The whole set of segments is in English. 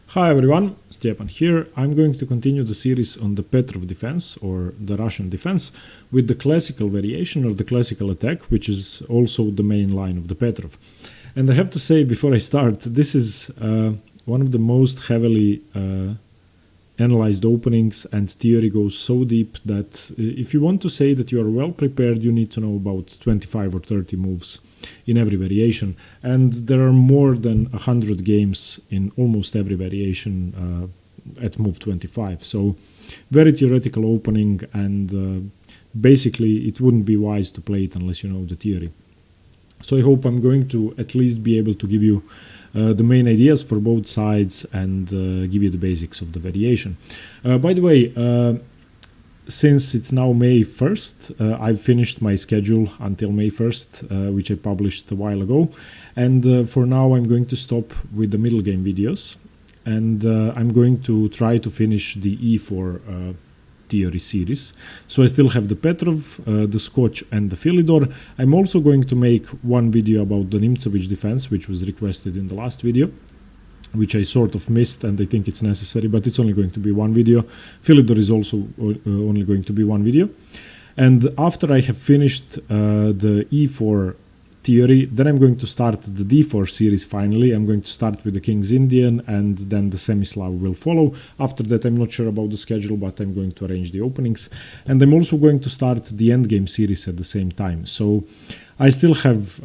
Hi everyone, Stepan here. I'm going to continue the series on the Petrov defense or the Russian defense with the classical variation or the classical attack, which is also the main line of the Petrov. And I have to say before I start, this is one of the most heavily analyzed openings, and theory goes so deep that if you want to say that you are well prepared, you need to know about 25 or 30 moves in every variation, and there are more than 100 games in almost every variation at move 25. So very theoretical opening, and basically it wouldn't be wise to play it unless you know the theory. So I hope I'm going to at least be able to give you the main ideas for both sides and give you the basics of the variation. By the way, since it's now May 1st, I've finished my schedule until May 1st, which I published a while ago. And for now, I'm going to stop with the middle game videos. And I'm going to try to finish the E4 theory series. So I still have the Petrov, the Scotch and the Philidor. I'm also going to make one video about the Nfe3 defense, which was requested in the last video, which I sort of missed, and I think it's necessary, but it's only going to be one video. Philidor is also only going to be one video. And after I have finished the E4 theory, then I'm going to start the D4 series finally. I'm going to start with the King's Indian, and then the Semislav will follow. After that, I'm not sure about the schedule, but I'm going to arrange the openings. And I'm also going to start the Endgame series at the same time. So I still have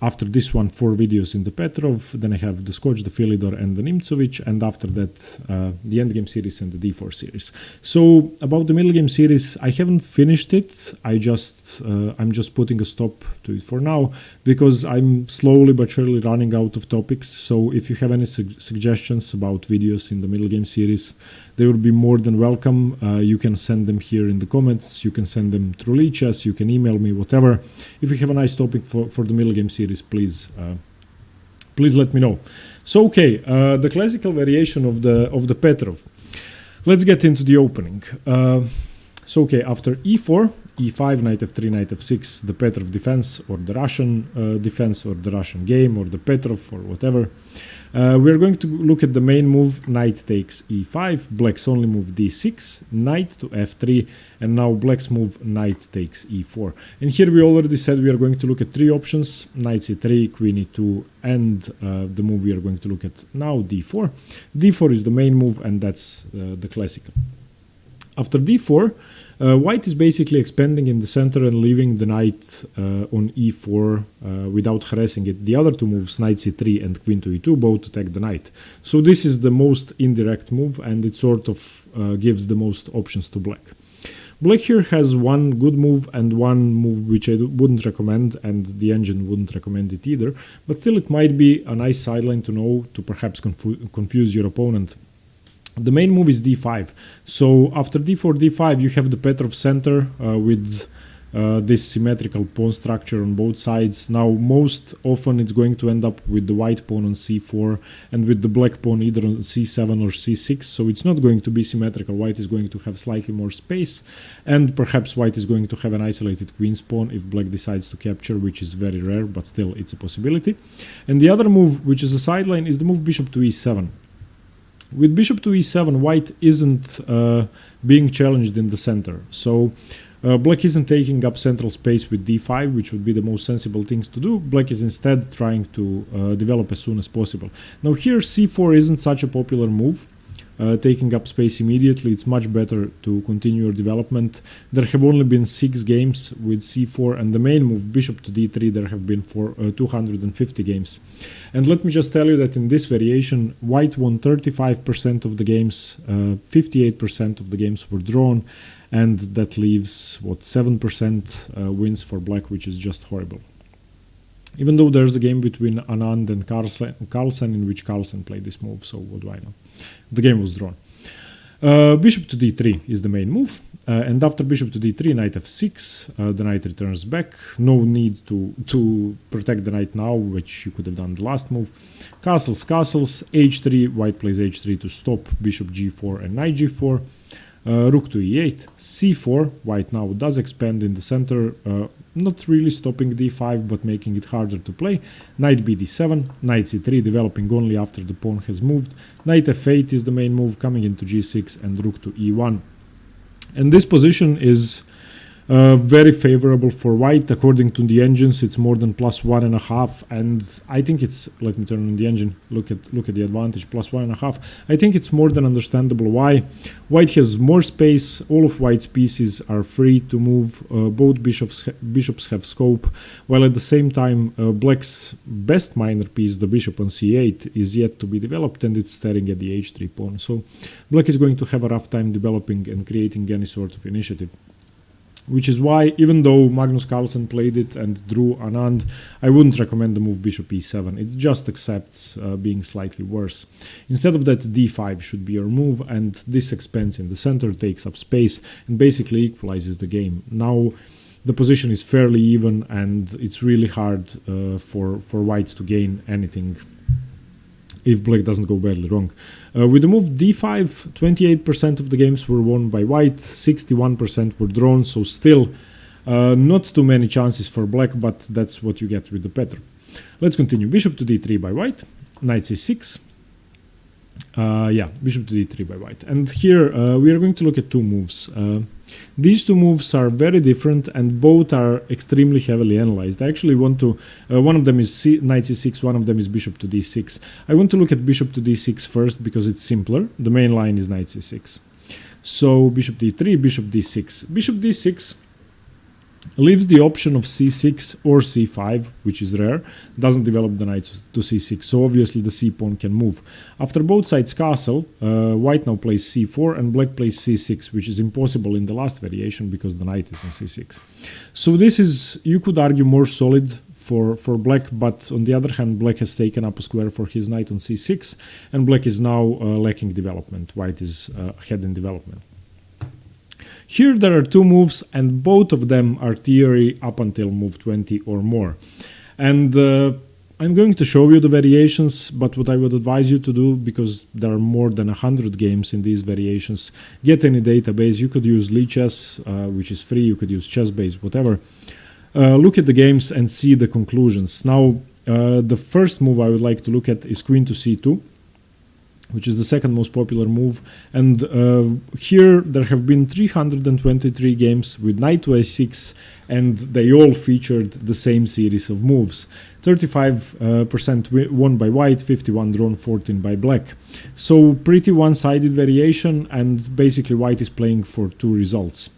after this one 4 videos in the Petrov, then I have the Scotch, the Philidor and the Nfe3, and after that the Endgame series and the D4 series. So about the middle game series, I haven't finished it. I'm just putting a stop to it for now because I'm slowly but surely running out of topics. So if you have any suggestions about videos in the middle game series, they will be more than welcome. You can send them here in the comments, you can send them through Lichess, you can email me, whatever. If you have a nice topic for the middle game series, please let me know. So okay, the classical variation of the Petrov. Let's get into the opening. So okay, after E4, E5, Knight F3, Knight F6, the Petrov defense or the Russian defense or the Russian game or the Petrov or whatever, we're going to look at the main move, Knight takes E5, Black's only move D6, Knight to F3, and now Black's move, Knight takes E4. And here we already said we are going to look at 3 options, Knight C3, Queen E2, and the move we are going to look at now, D4. D4 is the main move, and that's the classical. After D4, White is basically expanding in the center and leaving the knight on E4 without harassing it. The other 2 moves, Knight C3 and Queen to E2, both attack the knight. So this is the most indirect move, and it sort of gives the most options to Black. Black here has one good move and one move which I wouldn't recommend, and the engine wouldn't recommend it either. But still, it might be a nice sideline to know to perhaps confuse your opponent. The main move is D5. So after D4, D5, you have the Petrov center with this symmetrical pawn structure on both sides. Now, most often it's going to end up with the white pawn on C4 and with the black pawn either on C7 or C6. So it's not going to be symmetrical. White is going to have slightly more space, and perhaps white is going to have an isolated queen's pawn if black decides to capture, which is very rare, but still it's a possibility. And the other move, which is a sideline, is the move bishop to E7. With bishop to E7, white isn't being challenged in the center. So black isn't taking up central space with D5, which would be the most sensible things to do. Black is instead trying to develop as soon as possible. Now here C4 isn't such a popular move. Taking up space immediately, it's much better to continue your development. There have only been 6 games with C4, and the main move, bishop to D3, there have been 250 games. And let me just tell you that in this variation, white won 35% of the games, 58% of the games were drawn, and that leaves, what, 7% wins for black, which is just horrible. Even though there's a game between Anand and Carlsen in which Carlsen played this move, so what do I know? The game was drawn. Bishop to D3 is the main move, and after bishop to D3, Knight F6, the knight returns back. No need to protect the knight now, which you could have done the last move. Castles, H3, white plays H3 to stop bishop G4 and knight G4. Rook to e8, c4. White now does expand in the center, not really stopping d5 but making it harder to play. Knight bd7, knight c3 developing only after the pawn has moved. Knight f8 is the main move, coming into g6 and rook to e1. And this position is very favorable for white. According to the engines, it's more than +1.5, and I think it's, let me turn on the engine, look at the advantage, +1.5. I think it's more than understandable why. White has more space, all of white's pieces are free to move, both bishops have scope, while at the same time black's best minor piece, the bishop on c8, is yet to be developed, and it's staring at the h3 pawn. So black is going to have a rough time developing and creating any sort of initiative. Which is why, even though Magnus Carlsen played it and drew Anand, I wouldn't recommend the move bishop e7. It just accepts being slightly worse. Instead of that, d5 should be your move, and this expands in the center, takes up space, and basically equalizes the game. Now the position is fairly even, and it's really hard for white to gain anything if black doesn't go badly wrong. With the move d5, 28% of the games were won by white, 61% were drawn, so still not too many chances for black, but that's what you get with the Petrov. Let's continue. Bishop to d3 by white, knight c6. Bishop to d3 by white. And here we are going to look at two moves. These two moves are very different and both are extremely heavily analyzed. I actually want to, one of them is knight c6, one of them is bishop to d6. I want to look at bishop to d6 first because it's simpler. The main line is knight c6. So bishop d3, bishop d6. Bishop d6 leaves the option of c6 or c5, which is rare, doesn't develop the knight to c6, so obviously the c pawn can move. After both sides castle, white now plays c4 and black plays c6, which is impossible in the last variation because the knight is on c6. So this is, you could argue, more solid for black, but on the other hand, black has taken up a square for his knight on c6, and black is now lacking development. White is ahead in development. Here there are two moves, and both of them are theory up until move 20 or more. And I'm going to show you the variations, but what I would advise you to do, because there are more than 100 games in these variations, get any database. You could use Lichess, which is free, you could use ChessBase, whatever. Look at the games and see the conclusions. Now, the first move I would like to look at is queen to c2, which is the second most popular move, and here there have been 323 games with knight to a6, and they all featured the same series of moves. 35% won by white, 51 drawn, 14 by black. So pretty one-sided variation, and basically white is playing for two results.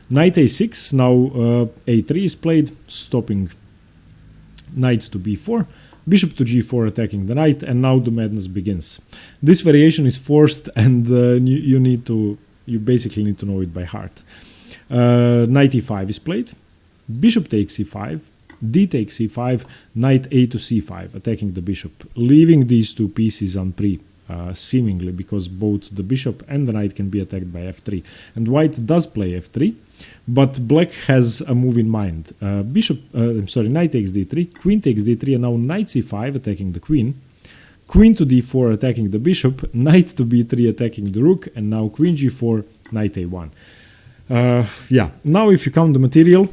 Knight a6, now a3 is played, stopping knight to b4. Bishop to g4 attacking the knight, and now the madness begins. This variation is forced, and you basically need to know it by heart. Knight e5 is played, bishop takes e5, d takes e5, knight a to c5, attacking the bishop, leaving these two pieces on pre, seemingly, because both the bishop and the knight can be attacked by f3. And white does play f3, but black has a move in mind. Knight takes d3, queen takes d3, and now knight c5 attacking the queen, queen to d4 attacking the bishop, knight to b3 attacking the rook, and now queen g4, knight a1. Now if you count the material,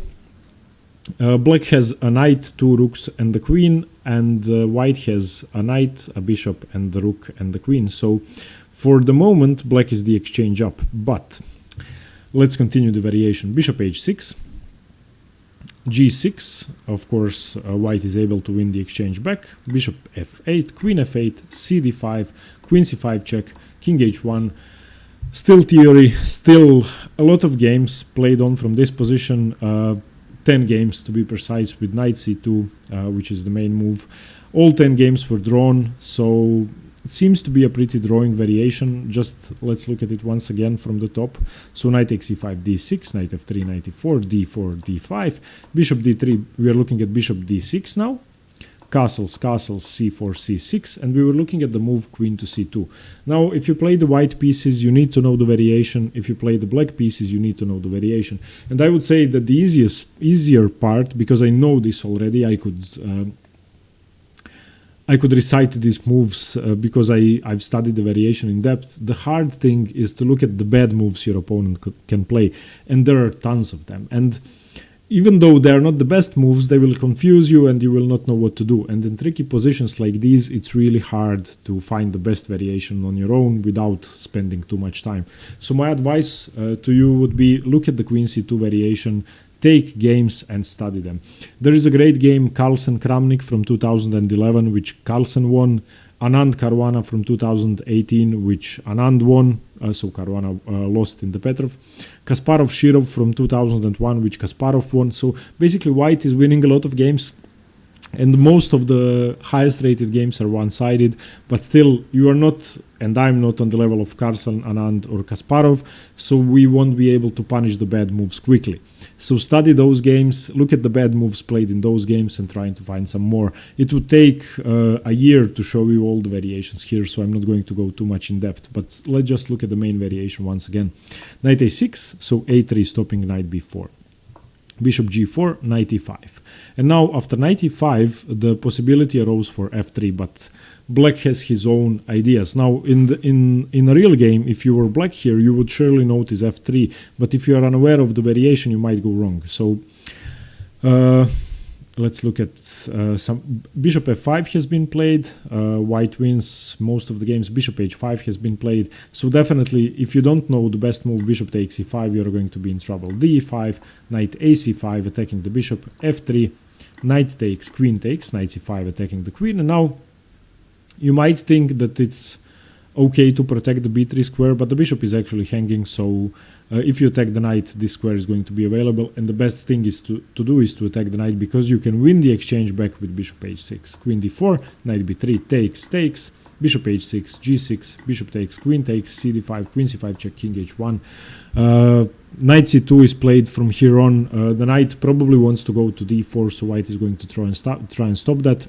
black has a knight, two rooks, and the queen, and white has a knight, a bishop, and the rook and the queen. So for the moment, black is the exchange up, but let's continue the variation. Bishop h6, g6, of course, white is able to win the exchange back. Bishop f8, queen f8, cd5, queen c5 check, king h1. Still theory, still a lot of games played on from this position. 10 games to be precise, with knight c2, which is the main move. All 10 games were drawn, so it seems to be a pretty drawing variation. Just let's look at it once again from the top. So knight takes e5, d6, knight f3, knight e4, d4, d5, bishop d3. We are looking at bishop d6 now. Castles, castles, c4, c6, and we were looking at the move queen to c2. Now, if you play the white pieces, you need to know the variation. If you play the black pieces, you need to know the variation. And I would say that the easier part, because I know this already, I could I could recite these moves because I've studied the variation in depth. The hard thing is to look at the bad moves your opponent can play, and there are tons of them. And even though they are not the best moves, they will confuse you and you will not know what to do. And in tricky positions like these, it's really hard to find the best variation on your own without spending too much time. So my advice to you would be look at the Queen C2 variation, take games and study them. There is a great game, Carlsen-Kramnik from 2011, which Carlsen won. Anand Caruana from 2018, which Anand won, so Caruana lost in the Petrov. Kasparov-Shirov from 2001, which Kasparov won. So basically white is winning a lot of games, and most of the highest rated games are one-sided, but still you are not, and I'm not on the level of Carlsen, Anand or Kasparov, so we won't be able to punish the bad moves quickly. So study those games, look at the bad moves played in those games and trying to find some more. It would take a year to show you all the variations here, so I'm not going to go too much in depth, but let's just look at the main variation once again. Knight a6, so a3 stopping knight b4. Bishop g4, knight e5. And now after knight e5, the possibility arose for f3, but black has his own ideas. Now in a real game, if you were black here, you would surely notice f3, but if you are unaware of the variation, you might go wrong. So let's look at some. Bishop f5 has been played, white wins most of the games. Bishop h5 has been played, so definitely if you don't know the best move, bishop takes e5, you're going to be in trouble. d5, knight ac5 attacking the bishop, f3, knight takes, queen takes, knight c5 attacking the queen. And now you might think that it's okay to protect the b3 square, but the bishop is actually hanging, so if you attack the knight, this square is going to be available, and the best thing is to do is to attack the knight, because you can win the exchange back with bishop h6, queen d4, knight b3, takes, bishop h6, g6, bishop takes, queen takes, cd5, queen c5 check, king h1. Knight c2 is played from here on. The knight probably wants to go to d4, so white is going to try and stop that.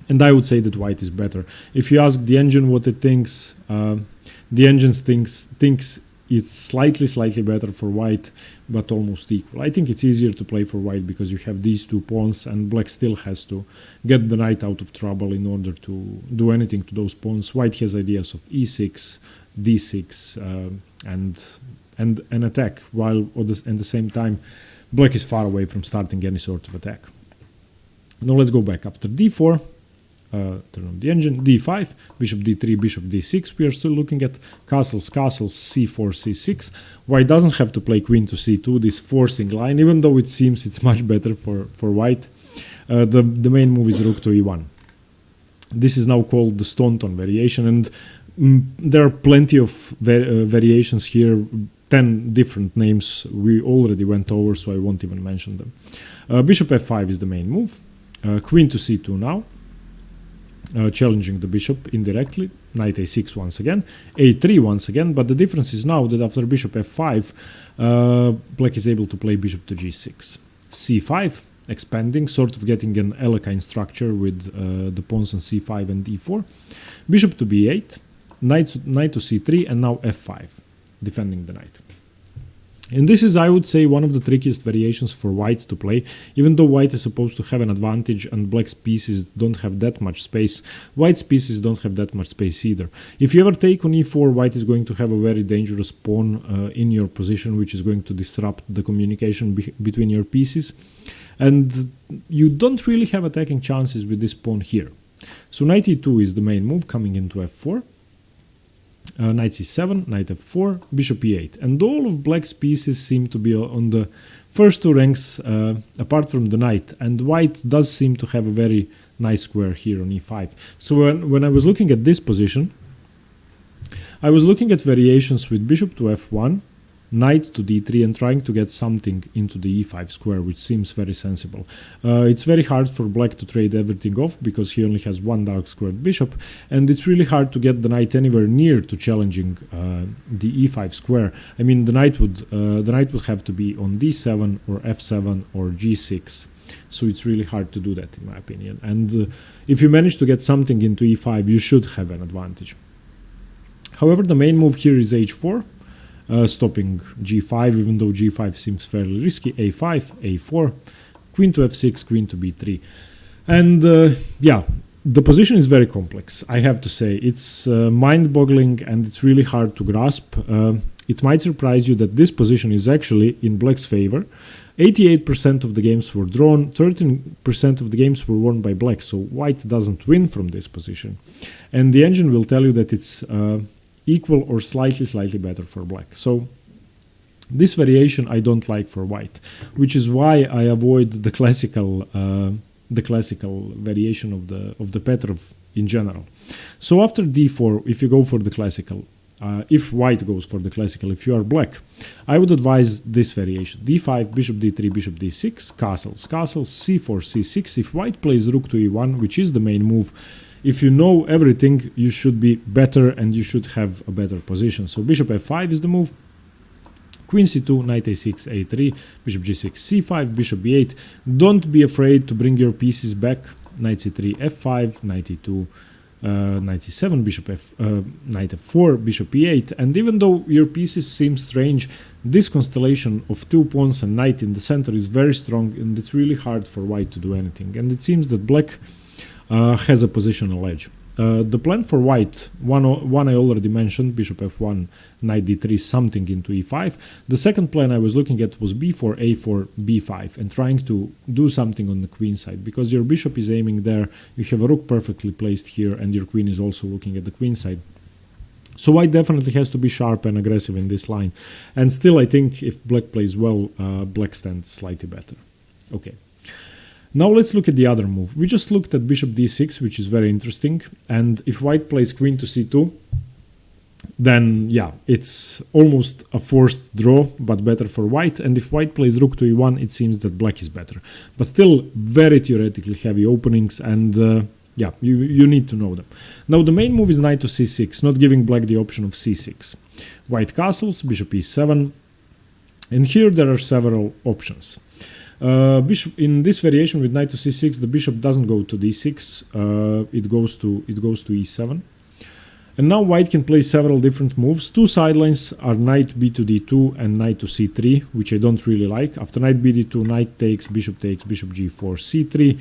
And I would say that white is better. If you ask the engine what it thinks, the engine thinks it's slightly better for white, but almost equal. I think it's easier to play for white because you have these two pawns, and black still has to get the knight out of trouble in order to do anything to those pawns. White has ideas of e6, d6, and an attack, while at the same time black is far away from starting any sort of attack. Now let's go back. After d4, turn on the engine, d5, bishop d3, bishop d6. We are still looking at castles, c4, c6. White doesn't have to play queen to c2, this forcing line, even though it seems it's much better for white. The main move is rook to e1. This is now called the Staunton variation, and there are plenty of variations here, 10 different names we already went over, so I won't even mention them. Bishop f5 is the main move. Queen to c2 now. Challenging the bishop indirectly, knight a6 once again, a3 once again, but the difference is now that after bishop f5, black is able to play bishop to g6, c5, expanding, sort of getting an Alekhine structure with the pawns on c5 and d4, bishop to b8, knight to c3, and now f5, defending the knight. And this is, I would say, one of the trickiest variations for white to play. Even though white is supposed to have an advantage and black's pieces don't have that much space, white's pieces don't have that much space either. If you ever take on e4, white is going to have a very dangerous pawn in your position, which is going to disrupt the communication between your pieces. And you don't really have attacking chances with this pawn here. So knight e2 is the main move, coming into f4. Knight c7, knight f4, bishop e8, and all of black's pieces seem to be on the first two ranks apart from the knight, and white does seem to have a very nice square here on e5. So when I was looking at this position, I was looking at variations with bishop to f1, knight to d3, and trying to get something into the e5 square, which seems very sensible. It's very hard for black to trade everything off because he only has one dark squared bishop, and it's really hard to get the knight anywhere near to challenging the e5 square. I mean, the knight would have to be on d7 or f7 or g6. So it's really hard to do that, in my opinion. And if you manage to get something into e5, you should have an advantage. However, the main move here is h4. Stopping g5, even though g5 seems fairly risky, a5, a4, queen to f6, queen to b3. And yeah, the position is very complex, I have to say. It's mind-boggling and it's really hard to grasp. It might surprise you that this position is actually in black's favor. 88% of the games were drawn, 13% of the games were won by black, so white doesn't win from this position. And the engine will tell you that it's equal or slightly better for black. So this variation I don't like for white, which is why I avoid the classical variation of the Petrov in general. So after d4, if you go for the classical, if white goes for the classical, if you are black, I would advise this variation: d5, bishop d3, bishop d6, castles, c4, c6. If white plays rook to e1, which is the main move, if you know everything, you should be better and you should have a better position. So bishop f5 is the move. Queen c2, knight a6, a3, bishop g6, c5, bishop b8. Don't be afraid to bring your pieces back. Knight c3, f5, knight e2, knight c7, knight f4, bishop e8. And even though your pieces seem strange, this constellation of two pawns and knight in the center is very strong, and it's really hard for white to do anything. And it seems that black has a positional edge. The plan for white, one I already mentioned, bishop f1, knight d3, something into e5. The second plan I was looking at was b4, a4, b5, and trying to do something on the queen side, because your bishop is aiming there, you have a rook perfectly placed here, and your queen is also looking at the queen side. So white definitely has to be sharp and aggressive in this line. And still, I think if black plays well, black stands slightly better. Okay. Now let's look at the other move. We just looked at bishop d6, which is very interesting. And if white plays queen to c2, then yeah, it's almost a forced draw, but better for white. And if white plays rook to e1, it seems that black is better. But still very theoretically heavy openings, and yeah, you need to know them. Now the main move is knight to c6, not giving black the option of c6. White castles, bishop e7. And here there are several options. Bishop in this variation with knight to c6, the bishop doesn't go to d6, it goes to e7. And now white can play several different moves. Two sidelines are knight b to d2 and knight to c3, which I don't really like. After knight b d2, knight takes, bishop g4, c3.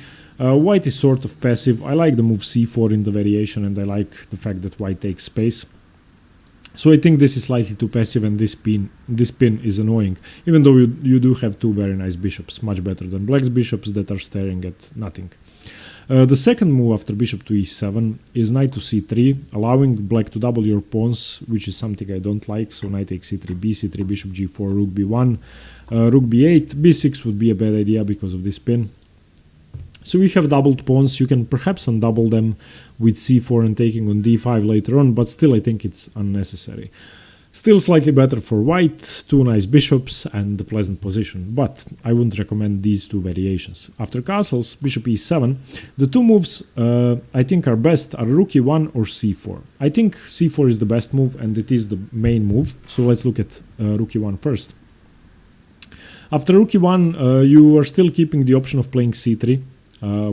White is sort of passive. I like the move c4 in the variation, and I like the fact that white takes space. So I think this is slightly too passive, and this pin is annoying, even though you do have two very nice bishops, much better than black's bishops that are staring at nothing. The second move after bishop to e7 is knight to c3, allowing black to double your pawns, which is something I don't like. So knight takes c3, b3, bishop g4, rook b1, rook b8, b6 would be a bad idea because of this pin. So we have doubled pawns. You can perhaps undouble them with c4 and taking on d5 later on, but still I think it's unnecessary. Still slightly better for white, two nice bishops and a pleasant position, but I wouldn't recommend these two variations. After castles, bishop e7, the two moves I think are best are rook e1 or c4. I think c4 is the best move, and it is the main move, so let's look at rook e1 first. After rook e1, you are still keeping the option of playing c3.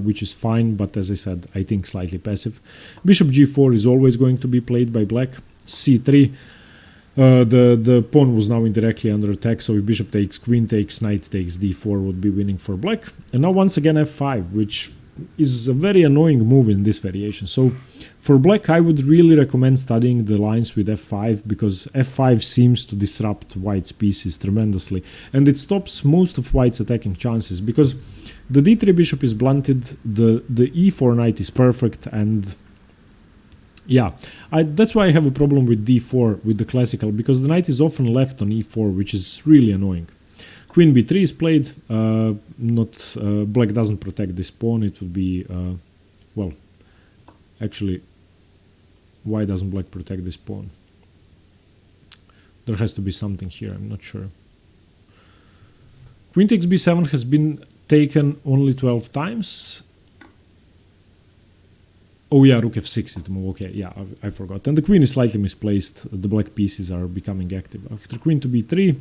Which is fine, but as I said, I think slightly passive. Bishop g4 is always going to be played by black. c3, the pawn was now indirectly under attack, so if bishop takes, queen takes, knight takes, d4 would be winning for black. And now once again f5, which is a very annoying move in this variation. So for black, I would really recommend studying the lines with f5, because f5 seems to disrupt white's pieces tremendously, and it stops most of white's attacking chances, because the d3 bishop is blunted, the e4 knight is perfect, and yeah, that's why I have a problem with d4 with the classical, because the knight is often left on e4, which is really annoying. Queen b3 is played, black doesn't protect this pawn. It would be, well, actually, why doesn't black protect this pawn? There has to be something here, I'm not sure. Queen takes b7 has been taken only 12 times. Oh yeah, rook f6 is the move. Okay, yeah, I forgot. And the queen is slightly misplaced. The black pieces are becoming active. After queen to b3,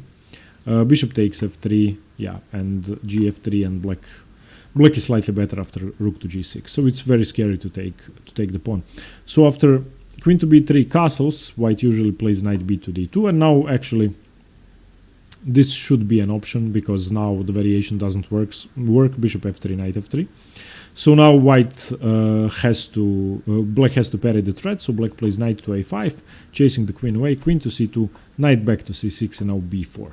bishop takes f3, yeah, and gf3, and black is slightly better after rook to g6. So it's very scary to take the pawn. So after queen to b3 castles, white usually plays knight b to d2, and now actually this should be an option because now the variation doesn't work. Bishop f3, knight f3. So now white black has to parry the threat. So black plays knight to a5, chasing the queen away, queen to c2, knight back to c6, and now b4.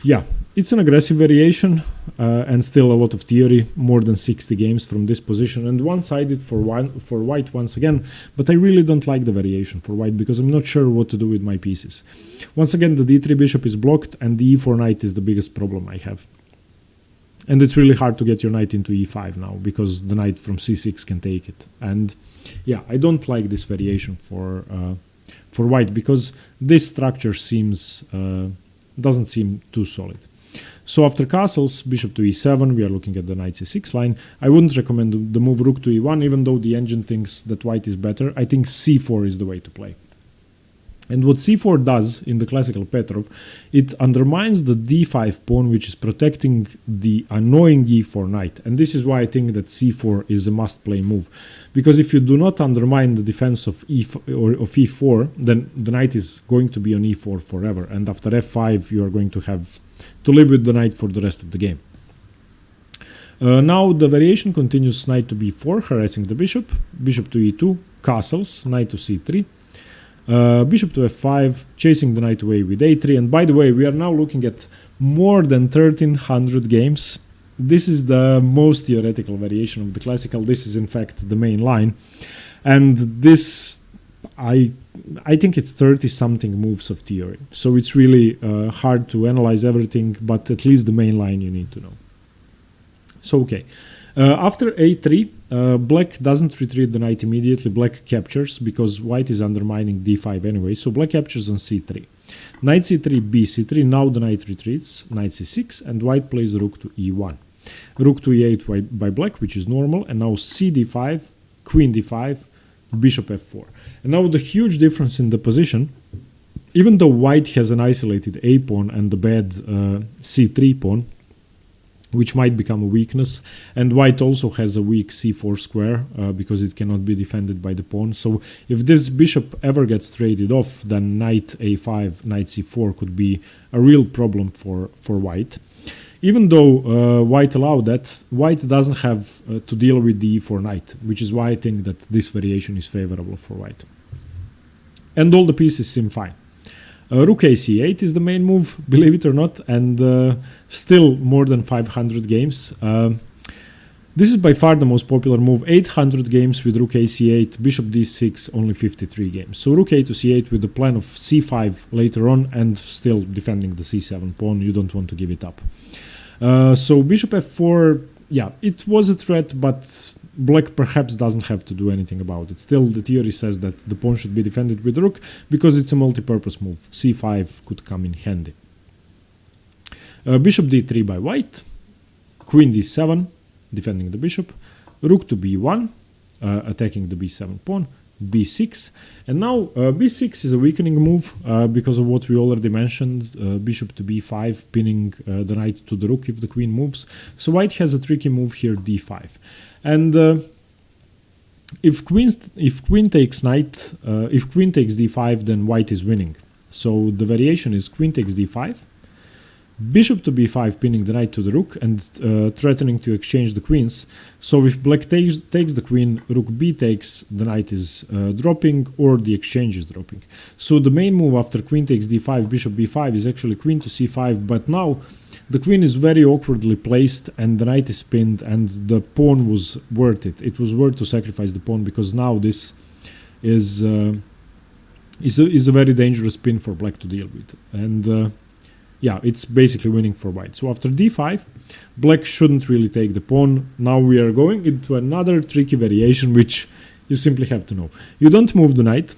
Yeah, it's an aggressive variation and still a lot of theory, more than 60 games from this position, and one-sided for white once again, but I really don't like the variation for white because I'm not sure what to do with my pieces. Once again, the d3 bishop is blocked and the e4 knight is the biggest problem I have. And it's really hard to get your knight into e5 now because the knight from c6 can take it. And yeah, I don't like this variation for white because this structure doesn't seem too solid. So after castles, bishop to e7, we are looking at the knight c6 line. I wouldn't recommend the move rook to e1, even though the engine thinks that white is better. I think c4 is the way to play. And what c4 does in the classical Petrov, it undermines the d5 pawn, which is protecting the annoying e4 knight. And this is why I think that c4 is a must-play move. Because if you do not undermine the defense of e4, then the knight is going to be on e4 forever. And after f5, you are going to have to live with the knight for the rest of the game. Now the variation continues knight to b4, harassing the bishop, bishop to e2, castles, knight to c3. Bishop to f5, chasing the knight away with a3. And by the way, we are now looking at more than 1300 games. This is the most theoretical variation of the classical. This is in fact the main line. And this, I think it's 30-something moves of theory. So it's really hard to analyze everything, but at least the main line you need to know. So okay. After a3, black doesn't retreat the knight immediately. Black captures because white is undermining d5 anyway. So black captures on c3. Knight c3, b3. Now the knight retreats. Knight c6, and white plays rook to e1. Rook to e8 by black, which is normal. And now c d5, queen d5, bishop f4. And now the huge difference in the position. Even though white has an isolated a pawn and the bad c3 pawn, which might become a weakness, and white also has a weak c4 square because it cannot be defended by the pawn. So if this bishop ever gets traded off, then knight a5, knight c4 could be a real problem for white. Even though white allowed that, white doesn't have to deal with the e4 knight, which is why I think that this variation is favorable for white. And all the pieces seem fine. Rook ac8 is the main move, believe it or not, and still more than 500 games. This is by far the most popular move. 800 games with rook ac8, bishop d6, only 53 games. So rook a to c8 with the plan of c5 later on and still defending the c7 pawn. You don't want to give it up. So bishop f4, yeah, it was a threat, but black perhaps doesn't have to do anything about it. Still, the theory says that the pawn should be defended with the rook because it's a multi-purpose move. c5 could come in handy. Bishop d3 by white, queen d7, defending the bishop, rook to b1, attacking the b7 pawn, b6, and now b6 is a weakening move because of what we already mentioned, bishop to b5, pinning the knight to the rook if the queen moves. So white has a tricky move here, d5. And if queen takes knight, if queen takes d5, then white is winning. So the variation is queen takes d5, bishop to b5, pinning the knight to the rook and threatening to exchange the queens. So if black takes the queen, rook b takes, the knight is dropping or the exchange is dropping. So the main move after queen takes d5, bishop b5 is actually queen to c5, but now the queen is very awkwardly placed and the knight is pinned and the pawn was worth it. It was worth to sacrifice the pawn because now this is a very dangerous pin for black to deal with. And yeah, it's basically winning for white. So after d5, black shouldn't really take the pawn. Now we are going into another tricky variation which you simply have to know. You don't move the knight.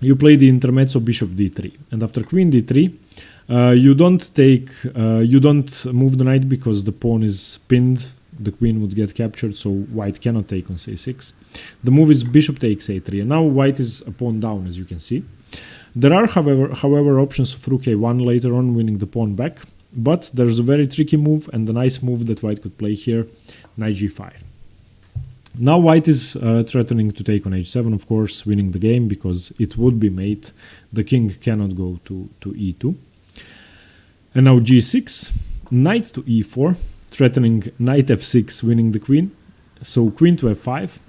You play the intermezzo bishop d3. And after queen d3, you don't move the knight because the pawn is pinned. The queen would get captured, so white cannot take on c6. The move is bishop takes a3, and now white is a pawn down, as you can see. There are, however, options of rook a1 later on, winning the pawn back, but there's a very tricky move and a nice move that white could play here, knight g5. Now white is threatening to take on h7, of course, winning the game because it would be mate. The king cannot go to e2. And now g6, knight to e4, threatening knight f6, winning the queen. So queen to f5.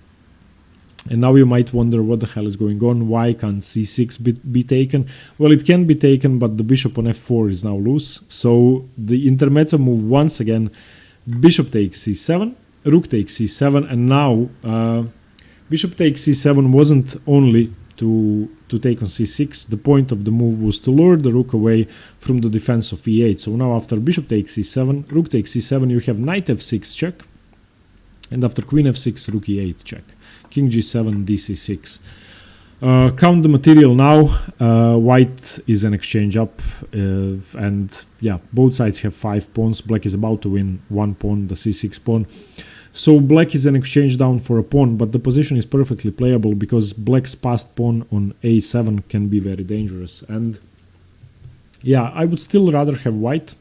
And now you might wonder what the hell is going on, why can't c6 be taken? Well, it can be taken, but the bishop on f4 is now loose. So the intermezzo move once again, bishop takes c7, rook takes c7, and now bishop takes c7 wasn't only to take on c6, the point of the move was to lure the rook away from the defense of e8. So now after bishop takes c7, rook takes c7, you have knight f6 check, and after queen f6, rook e8 check. King g7, dc6. Count the material now. White is an exchange up, and yeah, both sides have 5 pawns. Black is about to win 1 pawn, the c6 pawn. So black is an exchange down for a pawn, but the position is perfectly playable because black's passed pawn on a7 can be very dangerous. And yeah, I would still rather have white,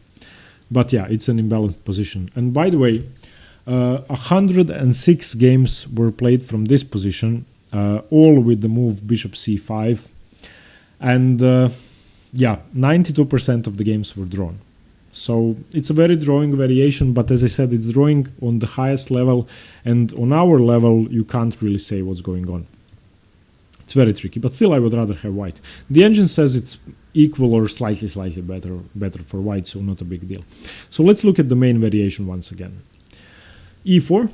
but yeah, it's an imbalanced position. And by the way, 106 games were played from this position, all with the move bishop c5, and yeah, 92% of the games were drawn. So it's a very drawing variation, but as I said, it's drawing on the highest level, and on our level you can't really say what's going on. It's very tricky, but still I would rather have white. The engine says it's equal or slightly better for white, so not a big deal. So let's look at the main variation once again. e4,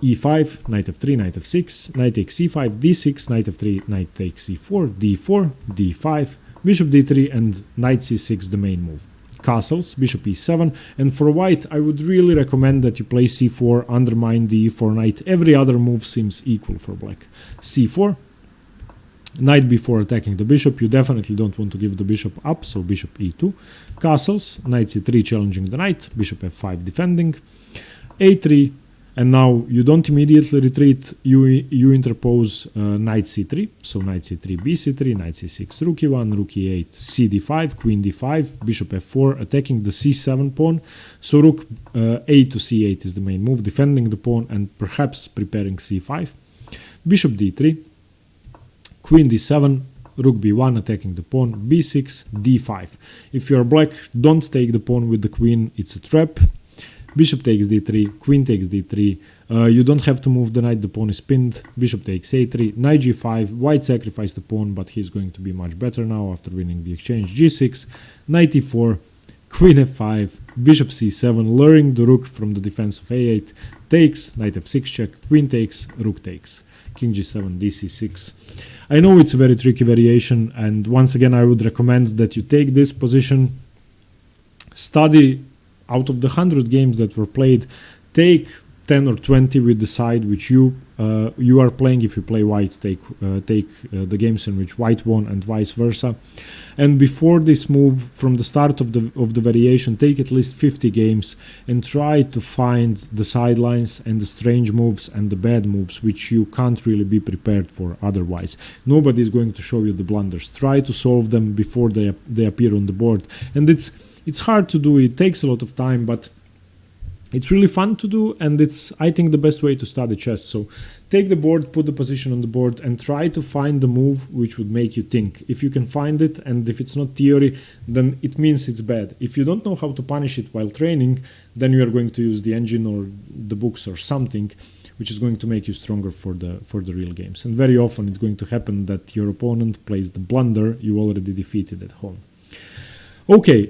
e5, knight f3, knight f6, knight takes c5, d6, knight f3, knight takes c4, d4, d5, bishop d3, and knight c6, the main move. Castles, bishop e7, and for white I would really recommend that you play c4, undermine the e4 knight. Every other move seems equal for black. c4, knight b4 attacking the bishop, you definitely don't want to give the bishop up, so bishop e2. Castles, knight c3 challenging the knight, bishop f5 defending, a3, and now you don't immediately retreat, you interpose knight c3, so knight c3, bc3, knight c6, rook e1, rook e8, cd5, queen d5, bishop f4, attacking the c7 pawn, so rook a to c8 is the main move, defending the pawn and perhaps preparing c5, bishop d3, queen d7, rook b1 attacking the pawn, b6, d5. If you are black, don't take the pawn with the queen, it's a trap. Bishop takes d3, queen takes d3, you don't have to move the knight, the pawn is pinned, bishop takes a3, knight g5, white sacrificed the pawn, but he's going to be much better now after winning the exchange, g6, knight e4, queen f5, bishop c7, luring the rook from the defense of a8, takes, knight f6 check, queen takes, rook takes, king g7, dc6. I know it's a very tricky variation, and once again I would recommend that you take this position, study. Out of the 100 games that were played, take 10 or 20 with the side which you are playing. If you play white, take the games in which white won and vice versa. And before this move, from the start of the variation, take at least 50 games and try to find the sidelines and the strange moves and the bad moves which you can't really be prepared for otherwise. Nobody is going to show you the blunders. Try to solve them before they appear on the board. And it's hard to do, it takes a lot of time, but it's really fun to do, and it's, I think, the best way to study chess. So take the board, put the position on the board, and try to find the move which would make you think. If you can find it, and if it's not theory, then it means it's bad. If you don't know how to punish it while training, then you are going to use the engine or the books or something, which is going to make you stronger for the real games. And very often it's going to happen that your opponent plays the blunder you already defeated at home. Okay,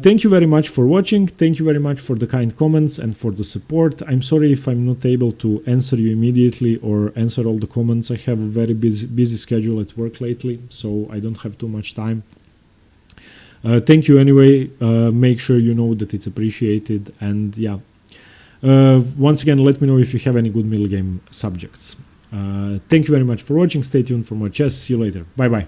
thank you very much for watching. Thank you very much for the kind comments and for the support. I'm sorry if I'm not able to answer you immediately or answer all the comments. I have a very busy schedule at work lately, so I don't have too much time. Thank you anyway. Make sure you know that it's appreciated. And yeah, once again, let me know if you have any good middle game subjects. Thank you very much for watching. Stay tuned for more chess. See you later. Bye bye.